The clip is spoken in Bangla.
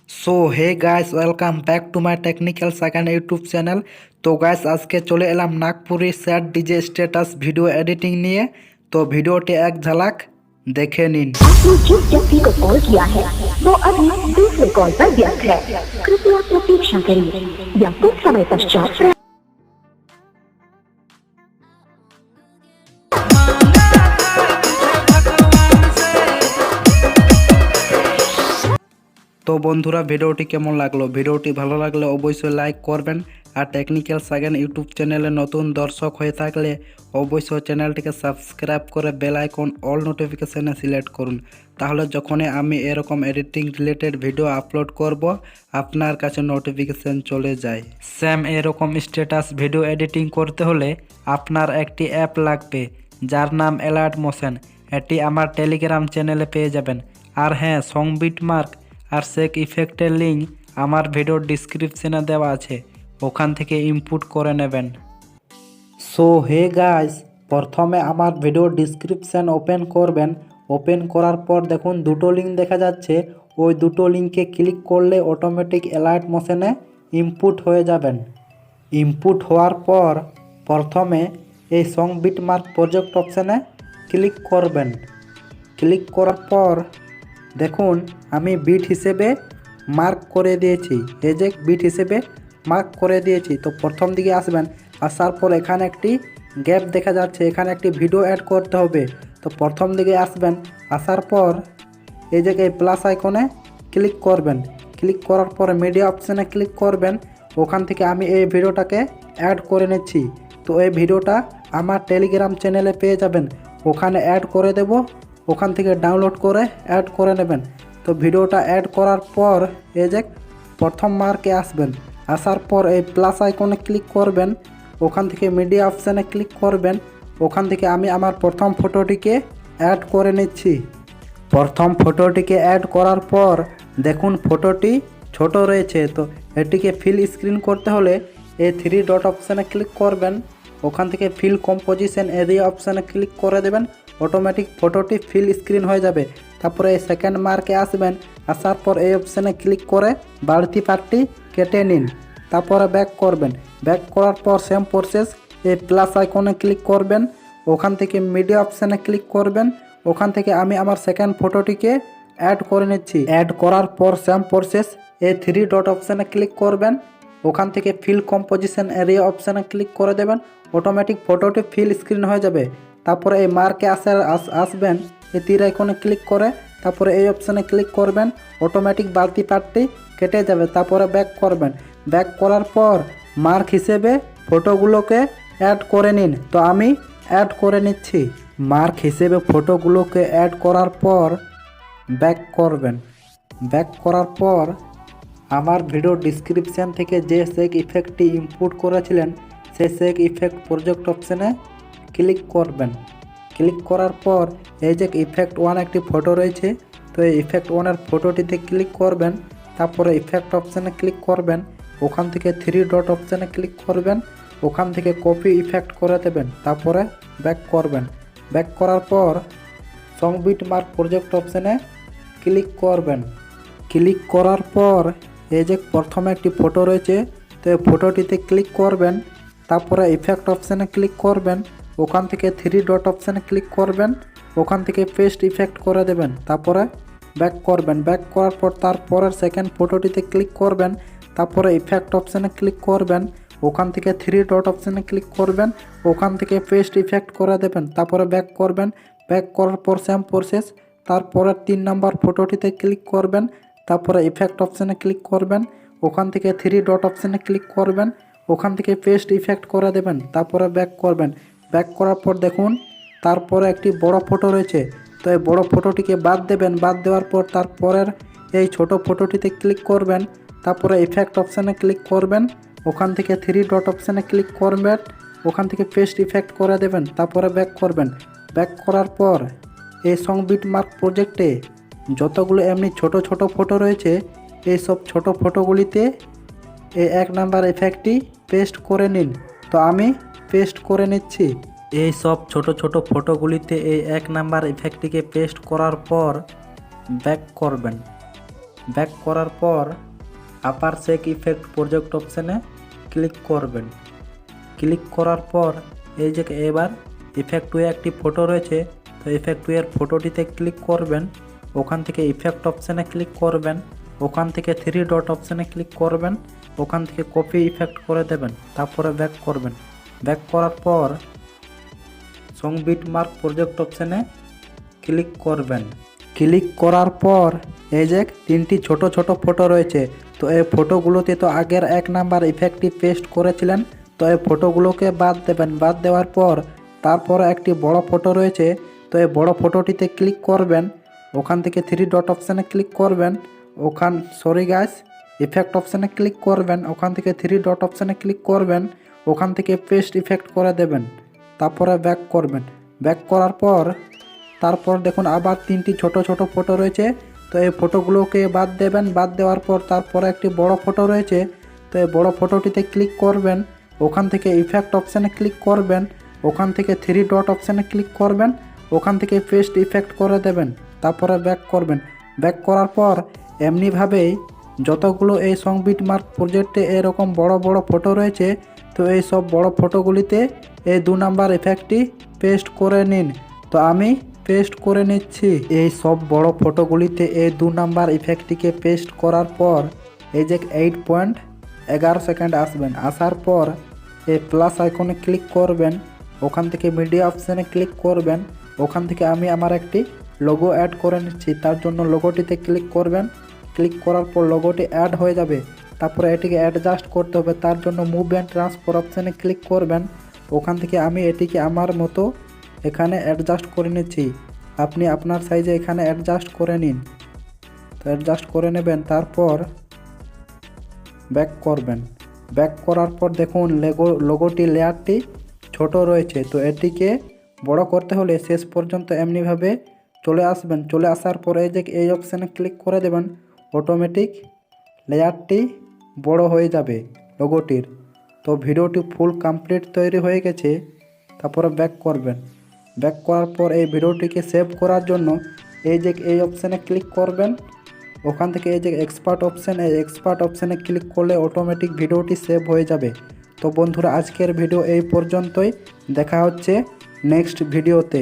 So hey guys welcome back to my technical second YouTube channel. तो गाइस आज के चले एलाम Nagpuri sad DJ status video editing निये। तो वीडियोटी एक झलक देखे निन। आपने जिस व्यक्ति को कॉल किया है वो अभी दूसरे कॉल पर व्यस्त है, कृपया प्रतीक्षा करें या कुछ समय पश्चात। तो बंधुरा भिडियोटी केमन लागलो, भिडियोटी भालो लागले अवश्य लाइक करबें और टेक्निकल सेकेंड यूट्यूब चैनले नतून दर्शक हये थाकले अवश्य चैनलटिके सबस्क्राइब करे बेल आइकन अल नोटिफिकेशने सिलेक्ट करुन, ताहले जखोने आमी एरकम एडिटिंग रिलेटेड भिडियो आपलोड करब आपनार काछे नोटिफिकेशन चले जाए। सेम एरकम स्टेटास भिडियो एडिटिंग करते होले आपनार एकटी ऐप लागबे जार नाम एलाइट मोशन। एटी आमार टेलिग्राम चैनेले पेये जाबेन। और हाँ, सং बिटमार्क और सेक इफेक्टर लिंक आमार भिडियो डिस्क्रिप्शने देवा आछे, ओखान थेके इनपुट करे नेबेन। सो हे गाइस, प्रथमे आमार भिडियो डिस्क्रिप्शन ओपेन करबेन। ओपेन करार पर देखुन दुटो लिंक देखा जाच्छे, ओई दुटो लिंके क्लिक करले अटोमेटिक एलाइट मोशने इनपुट हो जाबेन। इनपुट होवार पर प्रथमे ए सং बिटमार्क प्रोजेक्ट अपशने क्लिक करबेन। क्लिक करार पर देखुन आमी बीट हिसेबे मार्क करे दिएछि, এই যে बीट हिसेबे मार्क करे दिएछि। तो प्रथम दिके आसबेन, आसार पर एखाने एकटी गैप देखा जाच्छे, एखाने एकटी भिडियो ऐड करते होबे। तो प्रथम दिके आसबेन, आसार पर এই যে प्लस आइकने क्लिक करबेन। क्लिक करार पर मीडिया अपशने क्लिक करबेन। ओखान थेके आमी এই ভিডিওটাকে ऐड करे निচ্छि। तो এই ভিডিওটা आमार टेलिग्राम चैनेले पेये जाबेन, ओखाने ऐड करे देब। ওখান থেকে ডাউনলোড করে অ্যাড করে নেবেন। তো ভিডিওটা অ্যাড করার পর এই যে প্রথম মার্কে আসবেন। আসার পর এই প্লাস আইকনে ক্লিক করবেন। ওখান থেকে মিডিয়া অপশানে ক্লিক করবেন। ওখান থেকে আমি আমার প্রথম ফটোটিকে অ্যাড করে নিচ্ছি। প্রথম ফটোটিকে অ্যাড করার পর দেখুন ফটোটি ছোট রয়েছে। তো এটিকে ফিল স্ক্রিন করতে হলে এই থ্রি ডট অপশানে ক্লিক করবেন। ওখান থেকে ফিল কম্পোজিশন এরিয়া অপশানে ক্লিক করে দেবেন। অটোমেটিক ফটোটি ফিল স্ক্রিন হয়ে যাবে। তারপরে এই সেকেন্ড মার্কে আসবেন। আসার পর এই অপশানে ক্লিক করে বাড়তি পার্টটি কেটে নিন। তারপরে ব্যাক করবেন। ব্যাক করার পর সেম প্রসেস এই প্লাস আইকনে ক্লিক করবেন। ওখান থেকে মিডিয়া অপশানে ক্লিক করবেন। ওখান থেকে আমি আমার সেকেন্ড ফটোটিকে অ্যাড করে নিচ্ছি। অ্যাড করার পর সেম প্রসেস এই থ্রি ডট অপশানে ক্লিক করবেন। ওখান থেকে ফিল কম্পোজিশন এরিয়া অপশানে ক্লিক করে দেবেন। অটোমেটিক ফটোটি ফিল স্ক্রিন হয়ে যাবে। তারপরে এই মার্কে আসবেন, এই তীর আইকনে ক্লিক করে তারপরে এই অপশানে ক্লিক করবেন। অটোমেটিক বাড়তি পার্টটি কেটে যাবে। তারপরে ব্যাক করবেন। ব্যাক করার পর মার্ক হিসেবে ফটোগুলোকে অ্যাড করে নিন। তো আমি অ্যাড করে নিচ্ছি। মার্ক হিসেবে ফটোগুলোকে অ্যাড করার পর ব্যাক করবেন। ব্যাক করার পর আমার ভিডিও ডিসক্রিপশান থেকে যে সেক ইফেক্টটি ইনপুট করেছিলেন সেই সেক ইফেক্ট প্রজেক্ট অপশানে ক্লিক করবেন। ক্লিক করার পর এই যে ইফেক্ট ওয়ান একটি ফটো রয়েছে, তো এই ইফেক্ট ওয়ানের ফটোটিতে ক্লিক করবেন। তারপরে ইফেক্ট অপশানে ক্লিক করবেন। ওখান থেকে থ্রি ডট অপশানে ক্লিক করবেন। ওখান থেকে কপি ইফেক্ট করে দেবেন। তারপরে ব্যাক করবেন। ব্যাক করার পর সং বিটমার্ক প্রজেক্ট অপশানে ক্লিক করবেন। ক্লিক করার পর এই যে প্রথমে একটি ফটো রয়েছে, তো এই ফটোটিতে ক্লিক করবেন। তারপরে ইফেক্ট অপশানে ক্লিক করবেন। ওখান থেকে থ্রি ডট অপশানে ক্লিক করবেন। ওখান থেকে পেস্ট ইফেক্ট করে দেবেন। তারপরে ব্যাক করবেন। ব্যাক করার পর তারপরের সেকেন্ড ফটোটিতে ক্লিক করবেন। তারপরে ইফেক্ট অপশানে ক্লিক করবেন। ওখান থেকে থ্রি ডট অপশানে ক্লিক করবেন। ওখান থেকে পেস্ট ইফেক্ট করে দেবেন। তারপরে ব্যাক করবেন। ব্যাক করার পর সেম প্রসেস তারপরে 3 নম্বর ফটোটিতে ক্লিক করবেন। তারপরে ইফেক্ট অপশানে ক্লিক করবেন। ওখান থেকে থ্রি ডট অপশানে ক্লিক করবেন। ওখান থেকে পেস্ট ইফেক্ট করে দেবেন। তারপরে ব্যাক করবেন। ব্যাক করার পর দেখুন তারপরে একটি বড় ফটো রয়েছে, তো এই বড় ফটোটিকে বাদ দেবেন। বাদ দেওয়ার পর তারপরের এই ছোট ফটোটিতে ক্লিক করবেন। তারপরে ইফেক্ট অপশানে ক্লিক করবেন। ওখান থেকে থ্রি ডট অপশানে ক্লিক করবেন। ওখান থেকে পেস্ট ইফেক্ট করে দেবেন। তারপরে ব্যাক করবেন। ব্যাক করার পর এই সং বিটমার্ক প্রজেক্টে যতগুলো এমনি ছোট ছোট ফটো রয়েছে এই সব ছোট ফটোগুলিতে এই 1 নাম্বার ইফেক্টটি পেস্ট করে নিন। তো আমি পেস্ট করে নিচ্ছি। এই সব ছোট ছোট ফটোগুলিতে এই 1 নাম্বার ইফেক্টটিকে পেস্ট করার পর ব্যাক করবেন। ব্যাক করার পর আপার শেক ইফেক্ট প্রজেক্ট অপশানে ক্লিক করবেন। ক্লিক করার পর এই যে এবার ইফেক্ট ওয়ে একটি ফটো রয়েছে, তো ইফেক্ট ওয়ের ফটোটিতে ক্লিক করবেন। ওখান থেকে ইফেক্ট অপশানে ক্লিক করবেন, ওখান থেকে 3 ডট অপশানে ক্লিক করবেন, ওখান থেকে কপি ইফেক্ট করে দেবেন, তারপরে ব্যাক করবেন। ব্যাক করার পর সং বিট মার্ক প্রজেক্ট অপশানে ক্লিক করবেন। ক্লিক করার পর এই যে 3টি ছোট ছোট ফটো রয়েছে, তো এই ফটোগুলোতে তো আগের 1 নাম্বার ইফেক্টটি পেস্ট করেছিলেন, তো এই ফটোগুলোকে বাদ দেবেন। বাদ দেওয়ার পর তারপর একটি বড় ফটো রয়েছে, তো এই বড় ফটোটিতে ক্লিক করবেন, ওখান থেকে 3 ডট অপশানে ক্লিক করবেন, ইফেক্ট অপশানে ক্লিক করবেন, ওখান থেকে 3 ডট অপশানে ক্লিক করবেন, ওখান থেকে পেস্ট ইফেক্ট করে দেবেন, তারপরে ব্যাক করবেন। ব্যাক করার পর তারপর দেখুন আবার 3টি ছোট ছোট ফটো রয়েছে, তো এই ফটোগুলোকে বাদ দেবেন। বাদ দেওয়ার পর তারপরে একটি বড় ফটো রয়েছে, তো এই বড় ফটোটিতে ক্লিক করবেন, ওখান থেকে ইফেক্ট অপশানে ক্লিক করবেন, ওখান থেকে 3 ডট অপশানে ক্লিক করবেন, ওখান থেকে পেস্ট ইফেক্ট করে দেবেন, তারপরে ব্যাক করবেন। ব্যাক করার পর এমনিভাবেই যতগুলো এই সং বিট মার্ক প্রজেক্টে এরকম বড় বড় ফটো রয়েছে, তো এই সব বড় ফটোগুলিতে এই 2 নাম্বার ইফেক্টটি পেস্ট করে নিন। তো আমি পেস্ট করে নিচ্ছি। এই সব বড় ফটোগুলিতে এই 2 নাম্বার ইফেক্টটিকে পেস্ট করার পর এই যে 8.11 সেকেন্ড আসবেন। আসার পর এই প্লাস আইকনে ক্লিক করবেন, ওখান থেকে মিডিয়া অপশানে ক্লিক করবেন, ওখান থেকে আমি আমার একটি লোগো অ্যাড করে নিচ্ছি, তার জন্য লোগোটিতে ক্লিক করবেন। ক্লিক করার পর লোগোটি অ্যাড হয়ে যাবে, তারপরে এটিকে অ্যাডজাস্ট করতে হবে, তার জন্য মুভ অ্যান্ড ট্রান্সফার অপশানে ক্লিক করবেন। ওখান থেকে আমি এটিকে আমার মতো এখানে অ্যাডজাস্ট করে নিচ্ছি, আপনি আপনার সাইজে এখানে অ্যাডজাস্ট করে নিন। তো অ্যাডজাস্ট করে নেবেন, তারপর ব্যাক করবেন। ব্যাক করার পর দেখুন লোগোটি লেয়ারটি ছোট রয়েছে, তো এটিকে বড় করতে হলে শেষ পর্যন্ত এমনিভাবে চলে আসবেন। চলে আসার পরে যে এই অপশানে ক্লিক করে দেবেন, অটোমেটিক লেয়ারটি বড় হয়ে যাবে লোগোটির। তো ভিডিওটি ফুল কমপ্লিট তৈরি হয়ে গেছে, তারপরে ব্যাক করবেন। ব্যাক করার পর এই ভিডিওটিকে সেভ করার জন্য এই অপশানে ক্লিক করবেন, ওখান থেকে এই যে এক্সপার্ট অপশানে ক্লিক করলে অটোমেটিক ভিডিওটি সেভ হয়ে যাবে। তো বন্ধুরা, আজকের ভিডিও এই পর্যন্তই, দেখা হচ্ছে নেক্সট ভিডিওতে।